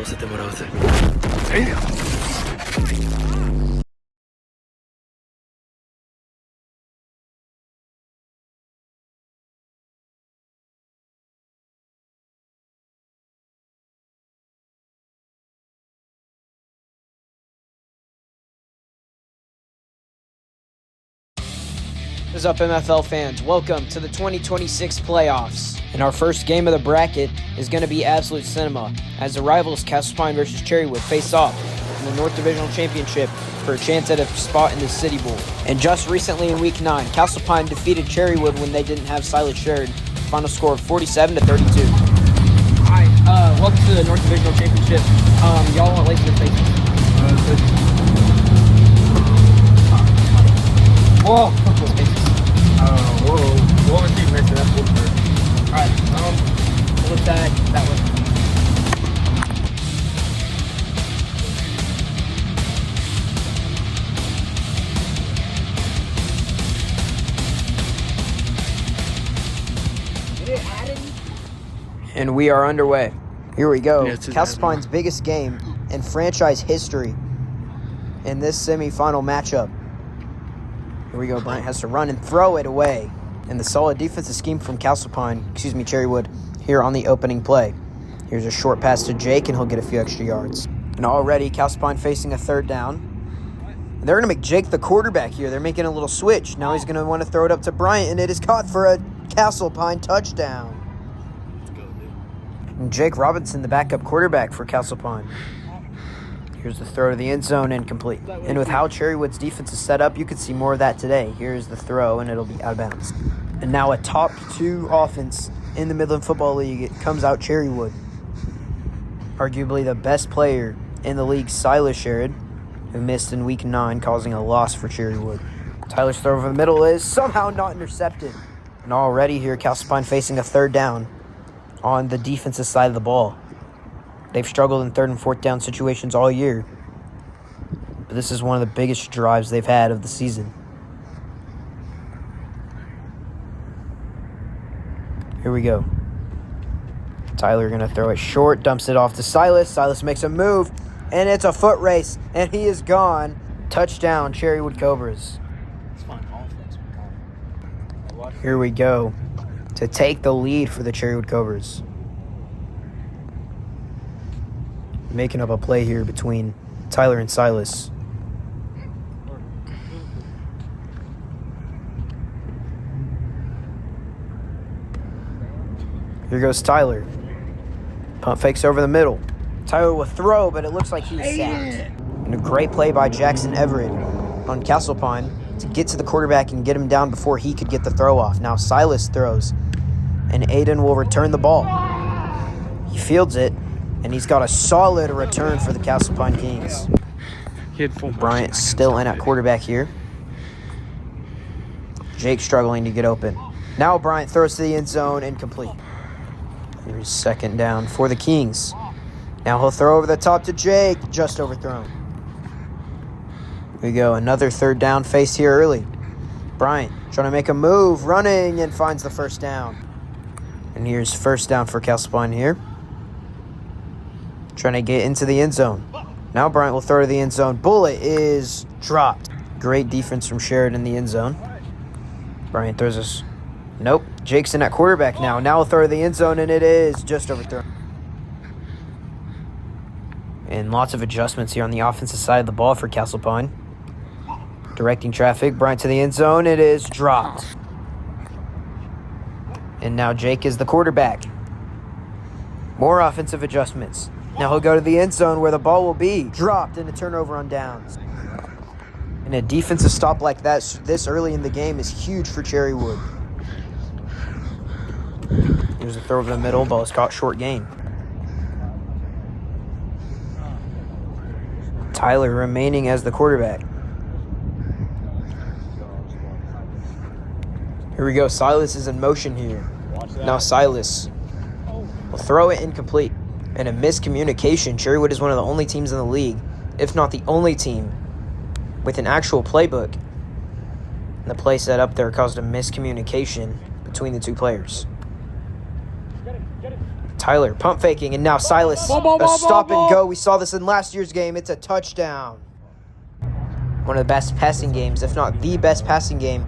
わせてもらうぜ。What is up, MFL fans? Welcome to the 2026 playoffs. And our first game of the bracket is going to be absolute cinema, as the rivals Castlepine versus Cherrywood face off in the North Divisional Championship for a chance at a spot in the City Bowl. And just recently in Week 9, Castlepine defeated Cherrywood when they didn't have Silas Sheridan. Final score of 47-32. Alright, welcome to the North Divisional Championship. Y'all want lace their faces? Whoa! Whoa. What was he missing? That's one first. Alright, look that way. And we are underway. Here we go. Yeah, Castlepine's biggest game in franchise history in this semifinal matchup. Here we go. Bryant has to run and throw it away. And the solid defensive scheme from Cherrywood, here on the opening play. Here's a short pass to Jake, and he'll get a few extra yards. And already, Castlepine facing a third down. And they're going to make Jake the quarterback here. They're making a little switch. Now he's going to want to throw it up to Bryant, and it is caught for a Castlepine touchdown. Let's go, dude. And Jake Robinson, the backup quarterback for Castlepine. Here's the throw to the end zone, incomplete. And with how Cherrywood's defense is set up, you could see more of that today. Here's the throw, and it'll be out of bounds. And now a top 2 offense in the Midland Football League. It comes out Cherrywood. Arguably the best player in the league, Silas Sheridan, who missed in Week 9, causing a loss for Cherrywood. Tyler's throw over the middle is somehow not intercepted. And already here, Castlepine facing a third down on the defensive side of the ball. They've struggled in third and fourth down situations all year. But this is one of the biggest drives they've had of the season. Here we go. Tyler going to throw it short, dumps it off to Silas. Silas makes a move, and it's a foot race, and he is gone. Touchdown, Cherrywood Cobras. It's fun offense. Here we go to take the lead for the Cherrywood Cobras. Making up a play here between Tyler and Silas. Here goes Tyler. Pump fakes over the middle. Tyler will throw, but it looks like he's sacked. And a great play by Jackson Everett on Castlepine to get to the quarterback and get him down before he could get the throw off. Now Silas throws, and Aiden will return the ball. He fields it, and he's got a solid return for the Castlepine Kings. Bryant still in at quarterback here. Jake struggling to get open. Now Bryant throws to the end zone, incomplete. Here's second down for the Kings. Now he'll throw over the top to Jake, just overthrown. Here we go, another third down face here early. Bryant trying to make a move, running, and finds the first down. And here's first down for Castlepine here. Trying to get into the end zone. Now Bryant will throw to the end zone. Bullet is dropped. Great defense from Sheridan in the end zone. Bryant throws us. Nope. Jake's in at quarterback now. Now he'll throw to the end zone, and it is just overthrown. And lots of adjustments here on the offensive side of the ball for Castlepine. Directing traffic. Bryant to the end zone. It is dropped. And now Jake is the quarterback. More offensive adjustments. Now he'll go to the end zone where the ball will be dropped in a turnover on downs. And a defensive stop like that this early in the game is huge for Cherrywood. Here's a throw over the middle. Ball is caught short gain. Tyler remaining as the quarterback. Here we go. Silas is in motion here. Now Silas will throw it incomplete. And a miscommunication. Cherrywood is one of the only teams in the league, if not the only team, with an actual playbook. And the play set up there caused a miscommunication between the two players. Tyler pump faking, and now Silas, a stop and go. We saw this in last year's game. It's a touchdown. One of the best passing games, if not the best passing game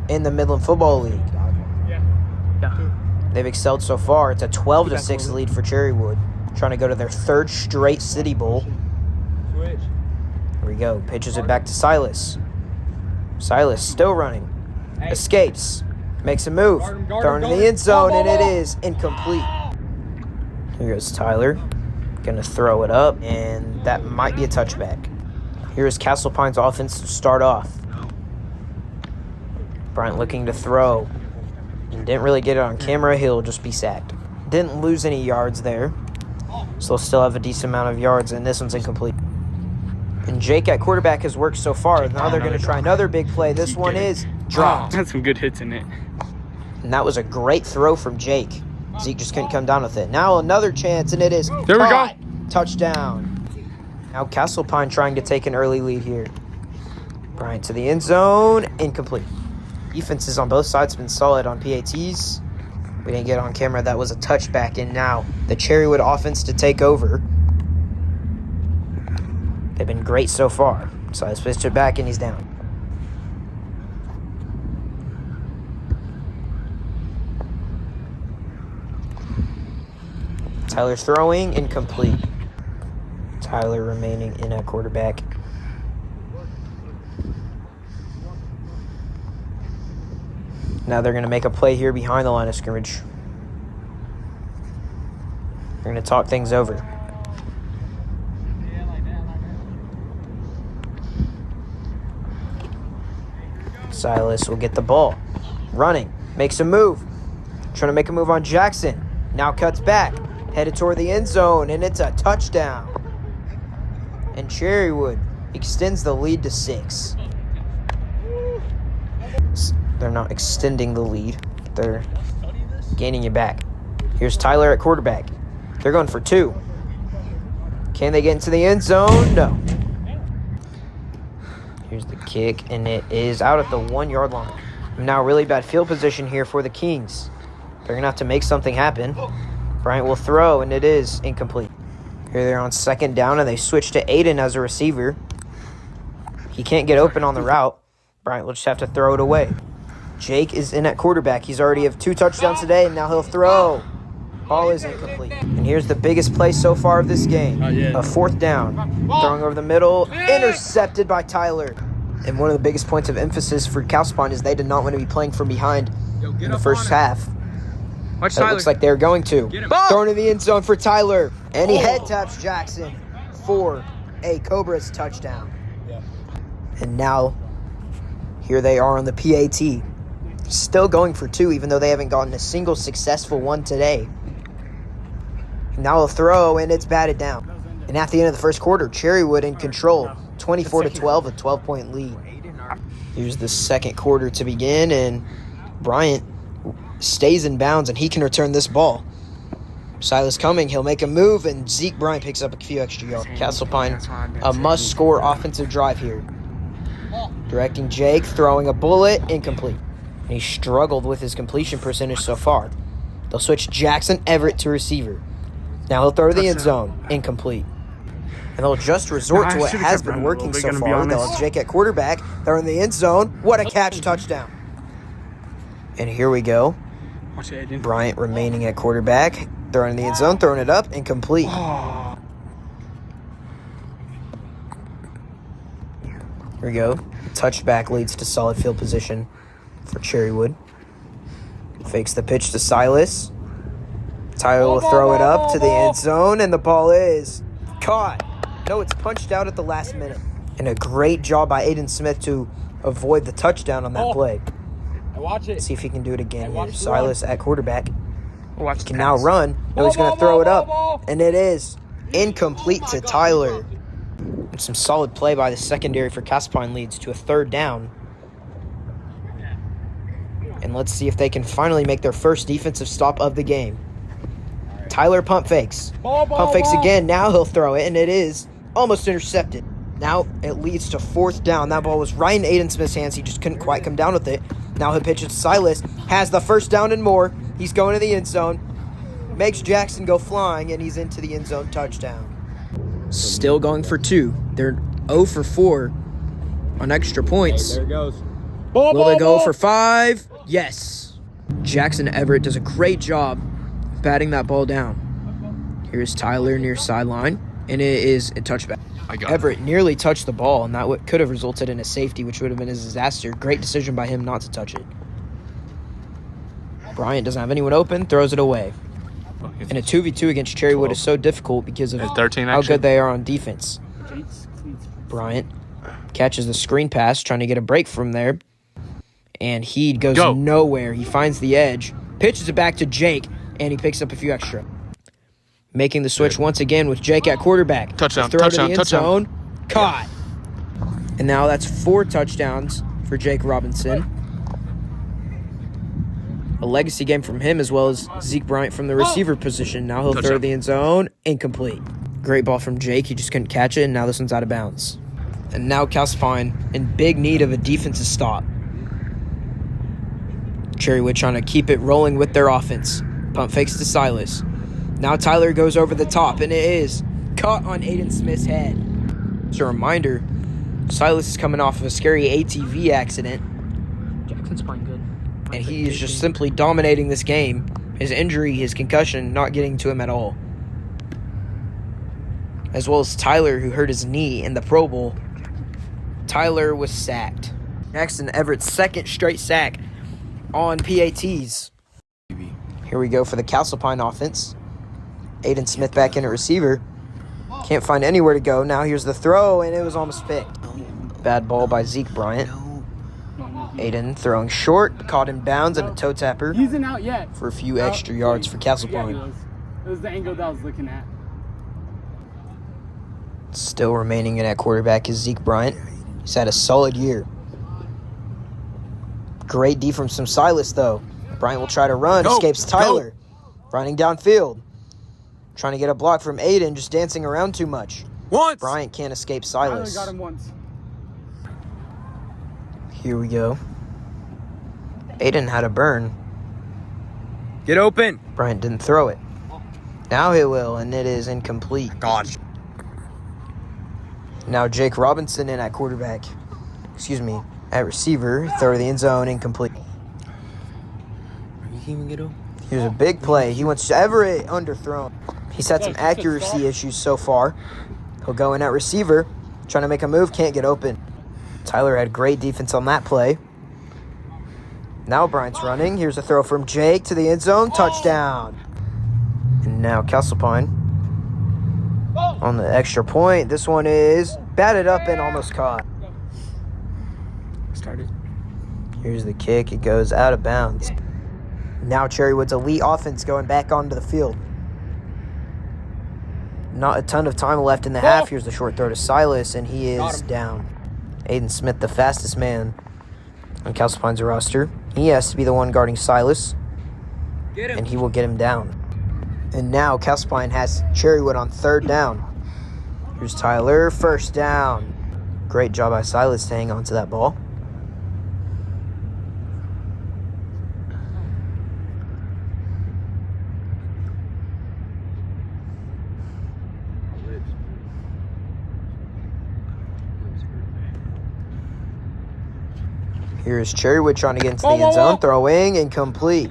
in the Midland Football League. They've excelled so far. It's a 12-6 lead for Cherrywood, trying to go to their third straight City Bowl. Here we go. Pitches it back to Silas. Silas still running. Escapes. Makes a move. Thrown in the end zone, and it is incomplete. Here goes Tyler. Going to throw it up, and that might be a touchback. Here's Castlepine's offense to start off. Bryant looking to throw. And didn't really get it on camera. He'll just be sacked. Didn't lose any yards there. So they'll still have a decent amount of yards, and this one's incomplete. And Jake at quarterback has worked so far. Now they're going to try another big play. This one is dropped. Had some good hits in it. And that was a great throw from Jake. Zeke just couldn't come down with it. Now another chance, and it is there caught. We go. Touchdown. Now Castlepine trying to take an early lead here. Bryant to the end zone. Incomplete. Defenses on both sides have been solid on PATs. We didn't get on camera. That was a touchback. And now the Cherrywood offense to take over. They've been great so far. So I switched it back, and he's down. Tyler throwing, incomplete. Tyler remaining in at quarterback. Now they're going to make a play here behind the line of scrimmage. They're going to talk things over. Silas will get the ball. Running. Makes a move. Trying to make a move on Jackson. Now cuts back. Headed toward the end zone, and it's a touchdown. And Cherrywood extends the lead to 6. They're not extending the lead. They're gaining it back. Here's Tyler at quarterback. They're going for 2. Can they get into the end zone? No. Here's the kick, and it is out at the 1-yard line. Now really bad field position here for the Kings. They're going to have to make something happen. Bryant will throw, and it is incomplete. Here they're on second down, and they switch to Aiden as a receiver. He can't get open on the route. Bryant will just have to throw it away. Jake is in at quarterback. He's already have 2 touchdowns today, and now he'll throw. Ball is incomplete. And here's the biggest play so far of this game. A 4th down. Throwing over the middle. Intercepted by Tyler. And one of the biggest points of emphasis for Castlepine is they did not want to be playing from behind in the first half. It looks like they're going to. Throwing in the end zone for Tyler. And he head taps Jackson for a Cobras touchdown. And now, here they are on the PAT. Still going for 2, even though they haven't gotten a single successful one today. Now he'll throw, and it's batted down. And at the end of the first quarter, Cherrywood in control. 24-12, a 12-point lead. Here's the second quarter to begin, and Bryant stays in bounds, and he can return this ball. Silas coming, he'll make a move, and Zeke Bryant picks up a few extra yards. Castlepine, a must-score offensive drive here. Directing Jake, throwing a bullet, incomplete. And he struggled with his completion percentage so far. They'll switch Jackson Everett to receiver. Now he'll throw the end zone, incomplete. And they'll just resort to what has been working so far. They'll have Jake at quarterback. They're in the end zone. What a catch, touchdown. And here we go. Bryant remaining at quarterback. Throwing in the end zone, throwing it up, incomplete. Here we go. Touchback leads to solid field position for Cherrywood. Fakes the pitch to Silas. Tyler will throw it up to the end zone, and the ball is caught. No, it's punched out at the last minute. And a great job by Aiden Smith to avoid the touchdown on that play. Let's see if he can do it again here. Silas at quarterback. He can now run. No, he's going to throw it up. And it is incomplete to Tyler. And some solid play by the secondary for Castlepine leads to a 3rd down. And let's see if they can finally make their first defensive stop of the game. Tyler pump fakes. Pump fakes again. Now he'll throw it, and it is almost intercepted. Now it leads to 4th down. That ball was right in Aiden Smith's hands. He just couldn't quite come down with it. Now he'll pitch it to Silas. Has the 1st down and more. He's going to the end zone. makes Jackson go flying, and he's into the end zone touchdown. Still going for 2. They're 0 for 4 on extra points. There it goes. Will they go for 5? Yes. Jackson Everett does a great job batting that ball down. Here's Tyler near sideline, and it is a touchback. Everett nearly touched the ball, and that could have resulted in a safety, which would have been a disaster. Great decision by him not to touch it. Bryant doesn't have anyone open, throws it away. And a 2v2 against Cherrywood is so difficult because of how good they are on defense. Bryant catches the screen pass, trying to get a break from there. And he goes nowhere. He finds the edge, pitches it back to Jake, and he picks up a few extra. Making the switch once again with Jake at quarterback. Touchdown, throw touchdown, to the end zone. Caught. And now that's 4 touchdowns for Jake Robinson. A legacy game from him, as well as Zeke Bryant from the receiver position. Now he'll throw to the end zone. Incomplete. Great ball from Jake. He just couldn't catch it, and now this one's out of bounds. And now Castlepine in big need of a defensive stop. Cherrywood trying to keep it rolling with their offense. Pump fakes to Silas. Now Tyler goes over the top, and it is caught on Aiden Smith's head. Just a reminder, Silas is coming off of a scary ATV accident. Jackson's playing good. And he is just simply dominating this game. His injury, his concussion, not getting to him at all. As well as Tyler, who hurt his knee in the Pro Bowl. Tyler was sacked. Jackson Everett's second straight sack on PATs. Here we go for the Castlepine offense. Aiden Smith back in at receiver. Can't find anywhere to go. Now here's the throw, and it was almost picked. Bad ball by Zeke Bryant. Aiden throwing short, caught in bounds and a toe tapper. He isn't out yet. For a few extra yards for Castlepine. It was the angle that I was looking at. Still remaining in at quarterback is Zeke Bryant. He's had a solid year. Great D from some Silas, though. Bryant will try to run, escapes Tyler. Running downfield. Trying to get a block from Aiden, just dancing around too much. Bryant can't escape Silas. Tyler got him once. Here we go. Aiden had a burn. Get open. Bryant didn't throw it. Now he will, and it is incomplete. God. Now Jake Robinson in at quarterback. At receiver. Throw to the end zone, incomplete. Here's a big play. He wants Everett underthrown. He's had some accuracy issues so far. He'll go in at receiver. Trying to make a move, can't get open. Tyler had great defense on that play. Now Bryant's running. Here's a throw from Jake to the end zone. Touchdown. And now Castlepine on the extra point. This one is batted up and almost caught. Started. Here's the kick. It goes out of bounds. Now Cherrywood's elite offense going back onto the field. Not a ton of time left in the half. Here's the short throw to Silas, and he is down. Aiden Smith, the fastest man on Castlepine's roster. He has to be the one guarding Silas, and he will get him down. And now Castlepine has Cherrywood on 3rd down. Here's Tyler, 1st down. Great job by Silas to hang on to that ball. Here's Cherrywood trying to get into the end zone. Throwing incomplete.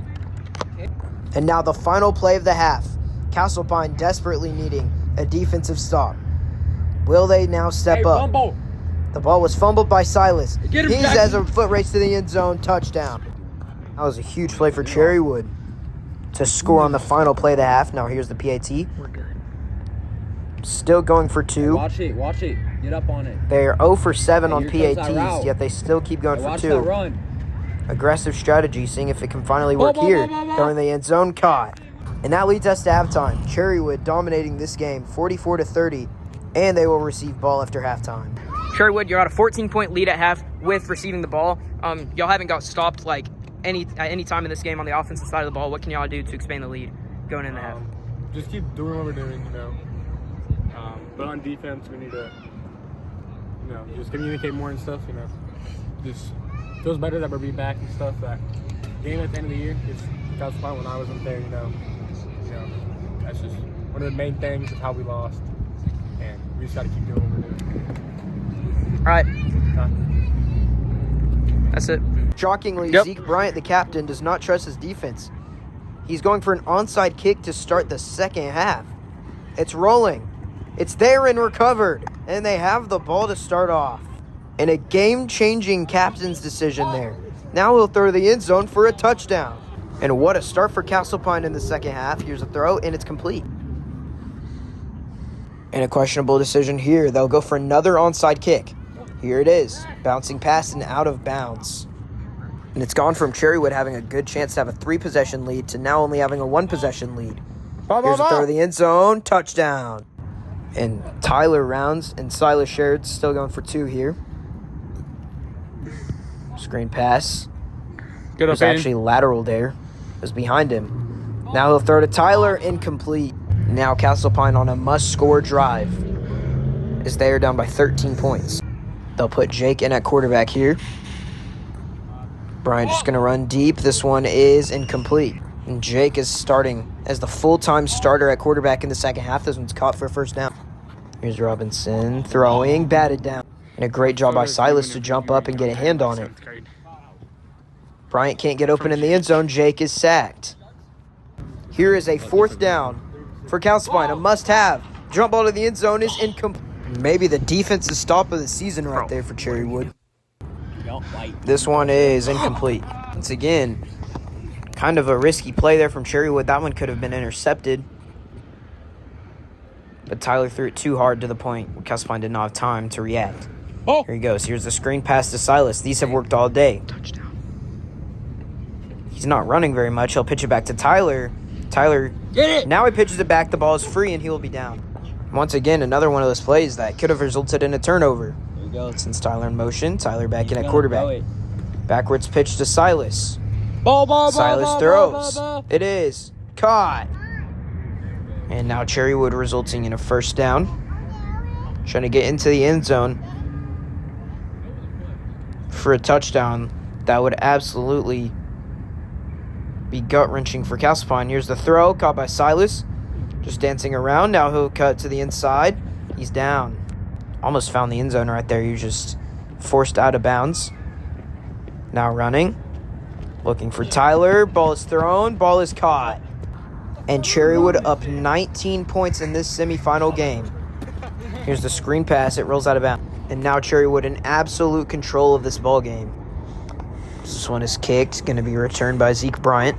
And now the final play of the half. Castlepine desperately needing a defensive stop. Will they now step up? Fumble. The ball was fumbled by Silas. Get him, He's Jackson. as a foot race to the end zone. Touchdown. That was a huge play for Cherrywood to score on the final play of the half. Now here's the PAT. We're good. Still going for 2. Watch it. Get up on it. They are 0 for 7 on here comes that PATs, route. yet they still keep going for Watch 2. that run. Aggressive strategy, seeing if it can finally work here. Throwing the end zone, caught. And that leads us to halftime. Cherrywood dominating this game, 44-30, and they will receive ball after halftime. Cherrywood, you're at a 14-point lead at half with receiving the ball. Y'all haven't got stopped at any time in this game on the offensive side of the ball. What can y'all do to expand the lead going in the half? Just keep doing what we're doing, But on defense, we need to, just communicate more and stuff, Just feels better that we're be back and stuff. That game at the end of the year, it's fun when I wasn't there, that's just one of the main things of how we lost. And we just got to keep doing what we're doing. All right. Huh? That's it. Shockingly, Yep. Zeke Bryant, the captain, does not trust his defense. He's going for an onside kick to start the second half. It's rolling. It's there and recovered. And they have the ball to start off. And a game-changing captain's decision there. Now he'll throw the end zone for a touchdown. And what a start for Castlepine in the second half. Here's a throw, and it's complete. And a questionable decision here. They'll go for another onside kick. Here it is. Bouncing past and out of bounds. And it's gone from Cherrywood having a good chance to have a 3-possession lead to now only having a 1-possession lead. Here's a throw to the end zone. Touchdown. And Tyler Rounds and Silas Sherrod still going for 2 here. Screen pass. Good It was actually lateral there. It was behind him. Now he'll throw to Tyler. Incomplete. Now Castlepine on a must-score drive is they are down by 13 points. They'll put Jake in at quarterback here. Brian just going to run deep. This one is incomplete. And Jake is starting as the full-time starter at quarterback in the second half. This one's caught for a first down. Here's Robinson throwing, batted down. And a great job by Silas to jump up and get a hand on it. Bryant can't get open in the end zone. Jake is sacked. Here is a 4th down for Castlepine. A must-have. Jump ball to the end zone is incomplete. Maybe the defensive stop of the season right there for Cherrywood. This one is incomplete. Once again, kind of a risky play there from Cherrywood. That one could have been intercepted. But Tyler threw it too hard to the point where Castlepine did not have time to react. Here he goes. Here's the screen pass to Silas. These have worked all day. Touchdown. He's not running very much. He'll pitch it back to Tyler. Tyler, Get it! now he pitches it back. The ball is free, and he will be down. Once again, another one of those plays that could have resulted in a turnover. There you go. Since Tyler in motion, Tyler back in He's at gonna quarterback. throw it. Backwards pitch to Silas. Ball, Silas ball, throws. ball, ball. It is caught. And now Cherrywood resulting in a first down. Trying to get into the end zone for a touchdown. That would absolutely be gut-wrenching for Castlepine. Here's the throw, caught by Silas. Just dancing around. Now he'll cut to the inside. He's down. Almost found the end zone right there. He was just forced out of bounds. Now running. Looking for Tyler. Ball is thrown. Ball is caught. And Cherrywood up 19 points in this semifinal game. Here's the screen pass. It rolls out of bounds. And now Cherrywood in absolute control of this ball game. This one is kicked. Going to be returned by Zeke Bryant.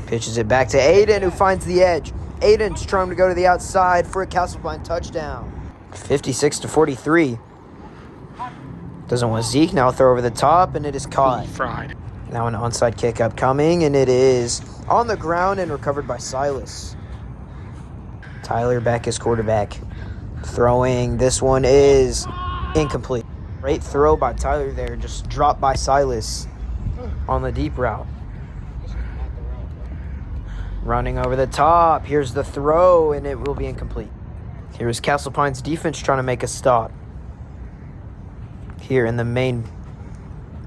Pitches it back to Aiden, who finds the edge. Aiden's trying to go to the outside for a Castlepine touchdown. 56-43. Doesn't want Zeke. Now throw over the top, and it is caught. Fried. Now an onside kick upcoming, and it is on the ground and recovered by Silas. Tyler back as quarterback. Throwing. This one is incomplete. Great throw by Tyler there. Just dropped by Silas on the deep route. Running over the top. Here's the throw, and it will be incomplete. Here's Castlepine's defense trying to make a stop. Here in the main,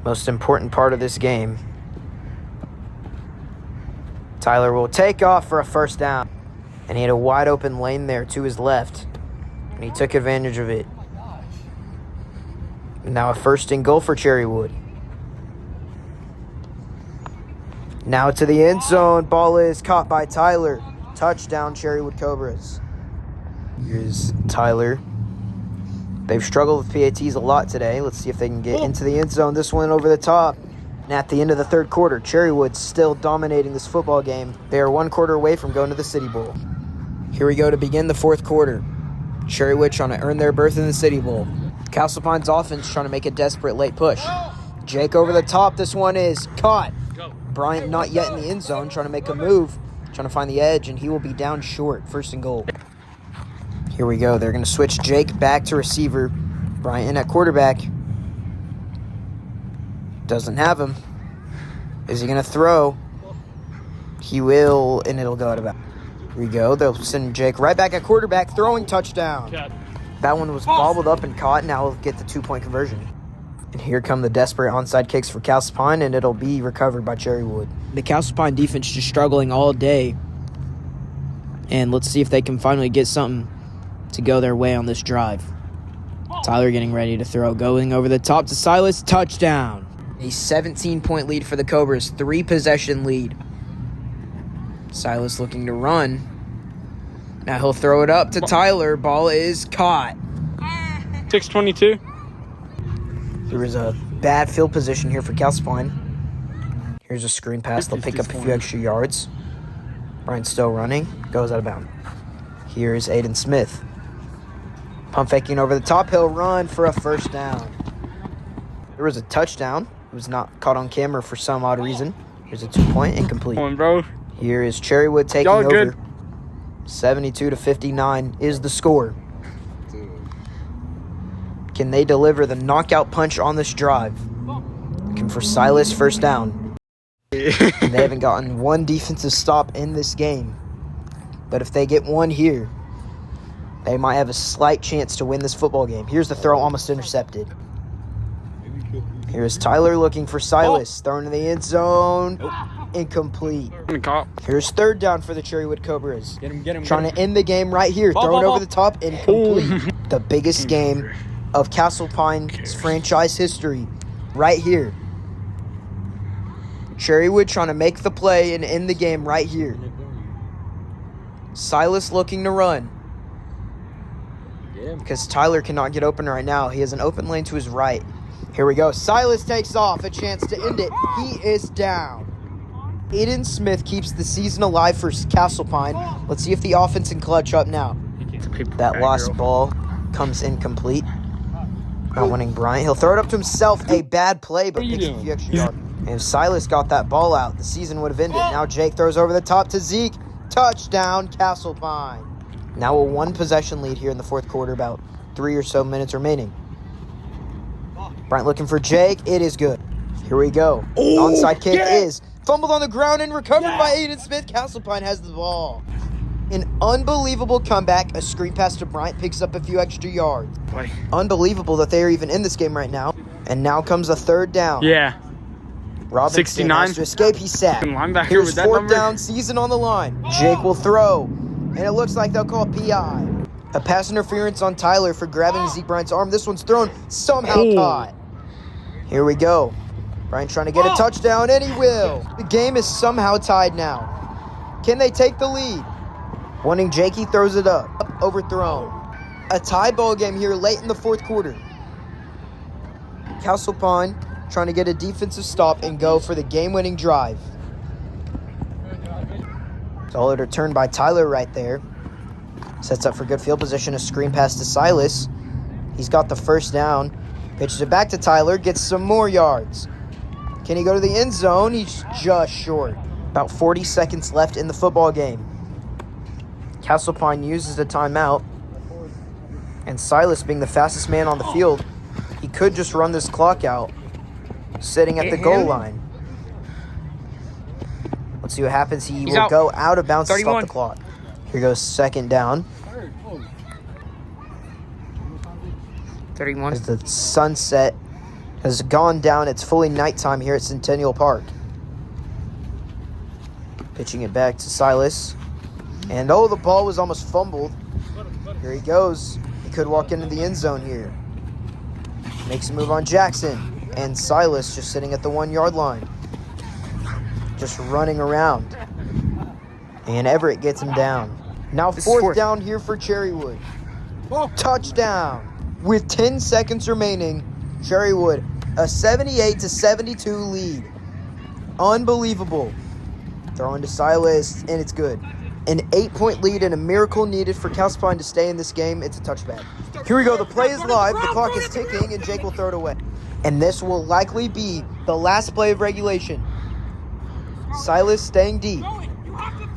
most important part of this game. Tyler will take off for a first down. And he had a wide open lane there to his left. And he took advantage of it. Now a 1st and goal for Cherrywood. Now to the end zone. Ball is caught by Tyler. Touchdown, Cherrywood Cobras. Here's Tyler. They've struggled with PATs a lot today. Let's see if they can get into the end zone. This one over the top. And at the end of the 3rd quarter, Cherrywood's still dominating this football game. They are 1 quarter away from going to the City Bowl. Here we go to begin the 4th quarter. Cherrywood trying to earn their berth in the City Bowl. Castlepine's offense trying to make a desperate late push. Jake over the top. This one is caught. Bryant not yet in the end zone, trying to make a move, trying to find the edge, and he will be down short. 1st and goal. Here we go. They're going to switch Jake back to receiver. Bryant at quarterback. Doesn't have him. Is he going to throw? He will, and it'll go out of bounds. Here we go. They'll send Jake right back at quarterback, throwing touchdown. That one was bobbled up and caught. Now we'll get the 2-point conversion. And here come the desperate onside kicks for Castlepine, and it'll be recovered by Cherrywood. The Castlepine defense just struggling all day And let's see if they can finally get something to go their way on this drive. Tyler getting ready to throw. Going over the top to Silas. Touchdown. A 17-point lead for the Cobras. 3-possession lead. Silas looking to run. Now he'll throw it up to Tyler. Ball is caught. 6:22. There was a bad field position here for Castlepine. Here's a screen pass. They'll pick up a few extra yards. Bryant's still running. Goes out of bounds. Here's Aiden Smith. Pump faking over the top. He'll run for a first down. There was a touchdown. It was not caught on camera for some odd reason. Here's a 2-point incomplete. Come on, bro. Here is Cherrywood taking Y'all over. good? 72-59 is the score. Can they deliver the knockout punch on this drive? Looking for Silas first down. They haven't gotten one defensive stop in this game. But if they get one here, they might have a slight chance to win this football game. Here's the throw, almost intercepted. Here's Tyler looking for Silas. Thrown in the end zone. Incomplete. Here's third down for the Cherrywood Cobras. Get him. Trying to end the game right here. Thrown over the top. Incomplete. The biggest game of Castlepine's franchise history right here. Cherrywood trying to make the play and end the game right here. Silas looking to run. Because Tyler cannot get open right now. He has an open lane to his right. Here we go. Silas takes off. A chance to end it. He is down. Aiden Smith keeps the season alive for Castlepine. Let's see if the offense can clutch up now. That lost ball comes incomplete. Not winning Bryant. He'll throw it up to himself. A bad play, but picks a few extra yards. And if Silas got that ball out, the season would have ended. Now Jake throws over the top to Zeke. Touchdown, Castlepine. Now a 1-possession lead here in the fourth quarter, about 3 or so minutes remaining. Bryant looking for Jake. It is good. Here we go. Onside kick is fumbled on the ground and recovered by Aiden Smith. Castlepine has the ball. An unbelievable comeback. A screen pass to Bryant picks up a few extra yards. Unbelievable that they are even in this game right now. And now comes a third down. Yeah. Robinson 69. has to escape. He's sacked. Linebacker Here's with that fourth number. down, season on the line. Jake will throw. And it looks like they'll call PI. A pass interference on Tyler for grabbing Zeke Bryant's arm. This one's thrown. Somehow caught. Here we go. Bryant trying to get a touchdown, and he will. The game is somehow tied now. Can they take the lead? Wanting Jake, he throws it up. Overthrown. A tie ball game here late in the fourth quarter. Castlepine trying to get a defensive stop and go for the game-winning drive. Solid return by Tyler right there. Sets up for good field position. A screen pass to Silas. He's got the first down. Pitches it back to Tyler. Gets some more yards. Can he go to the end zone? He's just short. About 40 seconds left in the football game. Castlepine uses the timeout. And Silas, being the fastest man on the field, he could just run this clock out, sitting at the goal line. Let's see what happens. He will go out of bounds to stop the clock. Here goes second down. 31. As the sunset has gone down, it's fully nighttime here at Centennial Park. Pitching it back to Silas. And the ball was almost fumbled. Here he goes. He could walk into the end zone here. Makes a move on Jackson. And Silas just sitting at the 1-yard line. Just running around. And Everett gets him down. Now fourth down here for Cherrywood. Touchdown. With 10 seconds remaining, Cherrywood, a 78-72 lead. Unbelievable. Throwing to Silas, and it's good. An 8-point lead and a miracle needed for Castlepine to stay in this game. It's a touchback. Here we go. The play is live. The clock is ticking, and Jake will throw it away. And this will likely be the last play of regulation. Silas staying deep.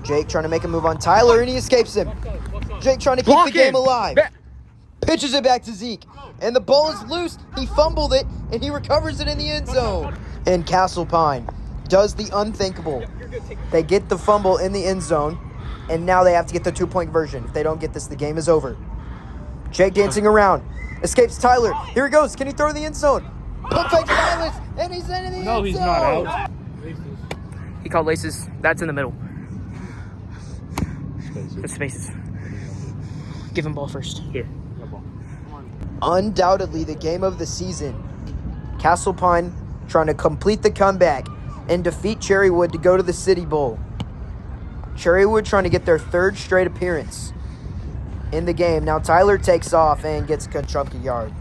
Jake trying to make a move on Tyler, and he escapes him. Jake trying to keep the game alive. Pitches it back to Zeke. And the ball is loose. He fumbled it, and he recovers it in the end zone. And Castlepine does the unthinkable. They get the fumble in the end zone, and now they have to get the 2-point conversion. If they don't get this, the game is over. Jake dancing around. Escapes Tyler. Here he goes. Can he throw in the end zone? Pump fake Silas, and he's in the end zone. No, he's not out. He called laces. That's in the middle. The spaces. Give him ball first. Here. Got ball. Undoubtedly the game of the season. Castlepine trying to complete the comeback and defeat Cherrywood to go to the City Bowl. Cherrywood trying to get their third straight appearance in the game. Now Tyler takes off and gets a good chunk of yard.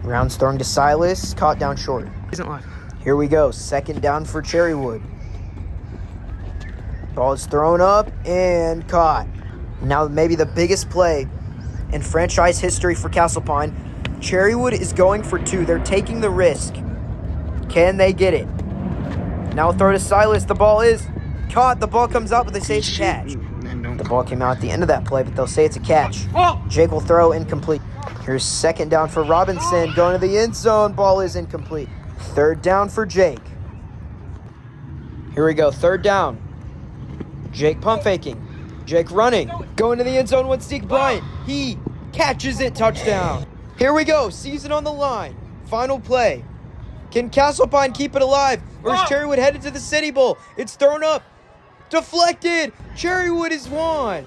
Rounds thrown to Silas, caught down short. Isn't live. Here we go, second down for Cherrywood. Ball is thrown up and caught. Now maybe the biggest play in franchise history for Castlepine. Cherrywood is going for 2. They're taking the risk. Can they get it? Now throw to Silas. The ball is caught. The ball comes out, but they say it's a catch. The ball came out at the end of that play, but they'll say it's a catch. Jake will throw incomplete. Here's second down for Robinson. Going to the end zone. Ball is incomplete. Third down for Jake. Here we go. Third down. Jake pump faking. Jake running. Going to the end zone with Zeke Bryant. He catches it. Touchdown. Here we go. Season on the line. Final play. Can Castlepine keep it alive? Or is Cherrywood headed to the City Bowl? It's thrown up. Deflected. Cherrywood is won.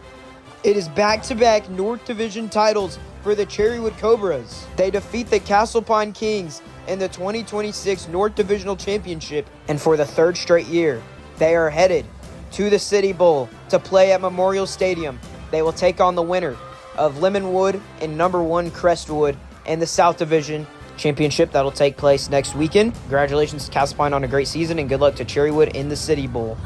It is back-to-back North Division titles for the Cherrywood Cobras. They defeat the Castlepine Kings in the 2026 North Divisional Championship. And for the third straight year, they are headed to the City Bowl to play at Memorial Stadium. They will take on the winner of Lemonwood and number 1 Crestwood in the South Division Championship that'll take place next weekend. Congratulations to Castlepine on a great season, and good luck to Cherrywood in the City Bowl.